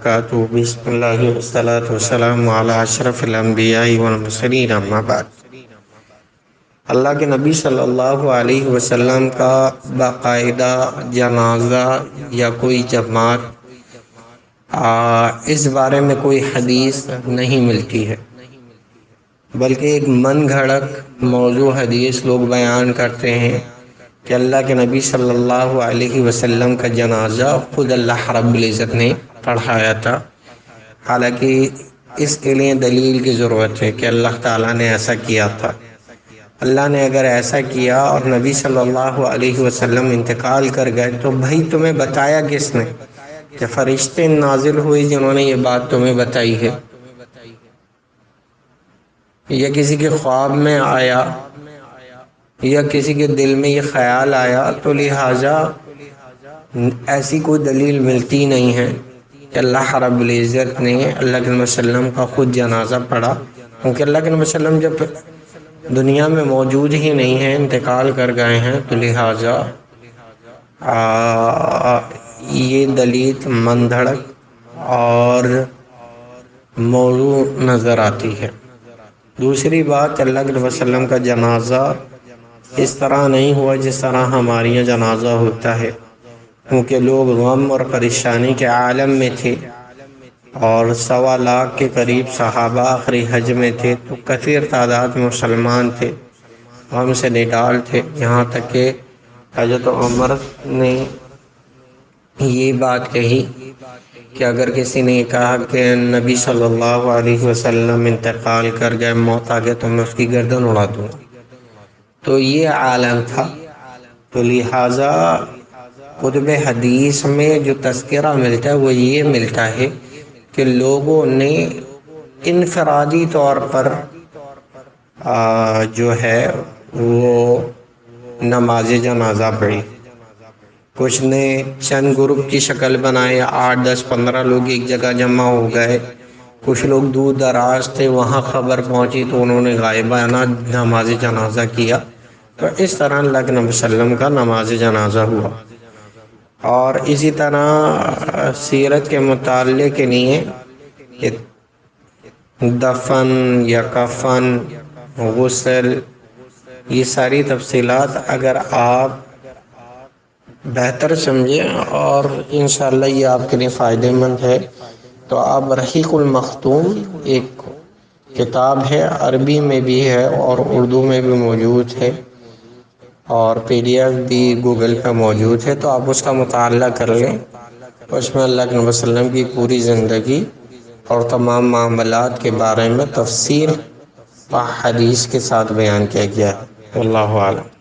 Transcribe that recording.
وبرکاتہ۔ بسم اللہ والصلاة والسلام علی اشرف الانبیاء والمرسلین، اما بعد۔ اللہ کے نبی صلی اللہ علیہ وسلم کا باقاعدہ جنازہ یا کوئی جماعت اس بارے میں کوئی حدیث نہیں ملتی ہے، بلکہ ایک من گھڑت موضوع حدیث لوگ بیان کرتے ہیں کہ اللہ کے نبی صلی اللہ علیہ وسلم کا جنازہ خود اللہ رب العزت نے پڑھایا تھا۔ حالانکہ اس کے لیے دلیل کی ضرورت ہے کہ اللہ تعالیٰ نے ایسا کیا تھا۔ اللہ نے اگر ایسا کیا اور نبی صلی اللہ علیہ وسلم انتقال کر گئے تو بھائی تمہیں بتایا کس نے؟ کہ فرشتے نازل ہوئے جنہوں نے یہ بات تمہیں بتائی ہے، یا کسی کے خواب میں آیا، یا کسی کے دل میں یہ خیال آیا؟ تو لہٰذا ایسی کوئی دلیل ملتی نہیں ہے کہ اللہ رب العزت نے اللہ کے نبی صلی اللہ علیہ وسلم کا خود جنازہ پڑھا، کیونکہ اللہ کے نبی صلی اللہ علیہ وسلم جب دنیا میں موجود ہی نہیں ہیں، انتقال کر گئے ہیں، تو لہٰذا یہ دلیل مندھڑک اور موضوع نظر آتی ہے۔ دوسری بات، اللہ کے نبی صلی اللہ علیہ وسلم کا جنازہ اس طرح نہیں ہوا جس طرح ہمارے یہاں جنازہ ہوتا ہے، کیونکہ لوگ غم اور پریشانی کے عالم میں تھے، اور 1.25 لاکھ کے قریب صحابہ آخری حج میں تھے، تو کثیر تعداد میں مسلمان تھے، غم سے نڈال تھے۔ یہاں تک کہ حضرت عمر نے یہ بات کہی کہ اگر کسی نے کہا کہ نبی صلی اللہ علیہ وسلم انتقال کر گئے، موت آ گئے، تو میں اس کی گردن اڑا دوں گا۔ تو یہ عالم تھا۔ تو لہٰذا کتب حدیث میں جو تذکرہ ملتا ہے وہ یہ ملتا ہے کہ لوگوں نے انفرادی طور پر جو ہے وہ نماز جنازہ پڑھی۔ کچھ نے چند گروپ کی شکل بنائے، 8 10 15 لوگ ایک جگہ جمع ہو گئے۔ کچھ لوگ دور دراز تھے، وہاں خبر پہنچی تو انہوں نے غائبانہ نماز جنازہ کیا۔ تو اس طرح اللہ کے نبی صلی اللہ علیہ وسلم کا نماز جنازہ ہوا۔ اور اسی طرح سیرت کے متعلق نہیں ہے، دفن یا کفن، غسل، یہ ساری تفصیلات اگر آپ بہتر سمجھیں اور انشاءاللہ یہ آپ کے لیے فائدہ مند ہے تو آپ رحیق المختوم ایک کتاب ہے، عربی میں بھی ہے اور اردو میں بھی موجود ہے، اور PDF بھی گوگل پہ موجود ہے، تو آپ اس کا مطالعہ کر لیں۔ اس میں اللہ کے نبی صلی اللہ علیہ وسلم کی پوری زندگی اور تمام معاملات کے بارے میں تفصیل و حدیث کے ساتھ بیان کیا گیا ہے۔ واللہ اعلم۔